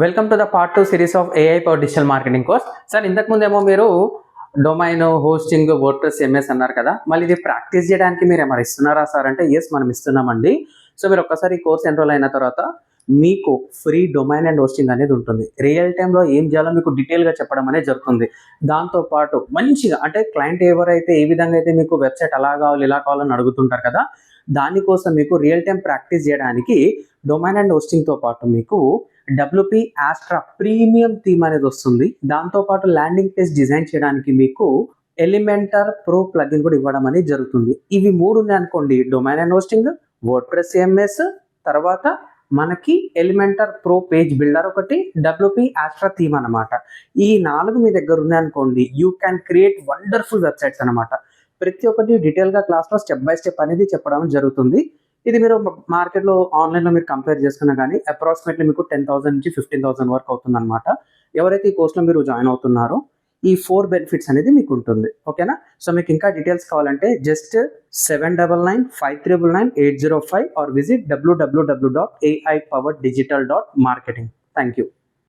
Welcome to the part 2 series of AI power digital marketing course. Sir ఇంతకు ముందేమో మీరు domain hosting WordPress MS అన్నారు కదా, మళ్ళీ ఇది ప్రాక్టీస్ చేయడానికి మీరు ఏమైనా ఇస్తున్నారా సార్ అంటే ఎస్ మనం ఇస్తున్నామండి. సో మీరు ఒక్కసారి ఈ కోర్స్ ఎన్రోల్ అయిన తర్వాత మీకు ఫ్రీ డొమైన్ అండ్ హోస్టింగ్ అనేది ఉంటుంది. రియల్ టైంలో ఏం చేయాలో మీకు డీటెయిల్గా చెప్పడం అనేది జరుగుతుంది. దాంతోపాటు మంచిగా అంటే క్లయింట్ ఎవరైతే ఏ విధంగా అయితే మీకు వెబ్సైట్ అలా కావాలి ఇలా కావాలని అడుగుతుంటారు కదా, దానికోసం మీకు రియల్ టైం ప్రాక్టీస్ చేయడానికి డొమైన్ అండ్ హోస్టింగ్తో పాటు మీకు WP ఆస్ట్రా ప్రీమియం థీమ్ అనేది వస్తుంది. దాంతోపాటు ల్యాండింగ్ పేజ్ డిజైన్ చేయడానికి మీకు ఎలిమెంటర్ ప్రో ప్లగిన్ కూడా ఇవ్వడం అనేది జరుగుతుంది. ఇవి మూడు ఉన్నాయి అనుకోండి, domain and hosting, WordPress MS, తర్వాత మనకి ఎలిమెంటర్ ప్రో పేజ్ బిల్డర్ ఒకటి, WP ఆస్ట్రా థీమ్ అనమాట. ఈ 4 మీ దగ్గర ఉన్నాయి అనుకోండి, you can create wonderful websites అనమాట. ప్రతి ఒక్కటి డీటెయిల్గా క్లాస్లో స్టెప్ బై స్టెప్ అనేది చెప్పడం జరుగుతుంది. ఇది మీరు మార్కెట్లో ఆన్లైన్లో మీరు కంపేర్ చేసుకున్నా కానీ అప్రాక్సిమేట్లీ మీకు 10,000 నుంచి 15,000 వరకు అవుతుంది అనమాట. ఎవరైతే ఈ కోర్సులో మీరు జాయిన్ అవుతున్నారో ఈ 4 బెనిఫిట్స్ అనేది మీకు ఉంటుంది. ఓకేనా? సో మీకు ఇంకా డీటెయిల్స్ కావాలంటే just 7995998005 are visit www.aipowerdigital.marketing. Thank you.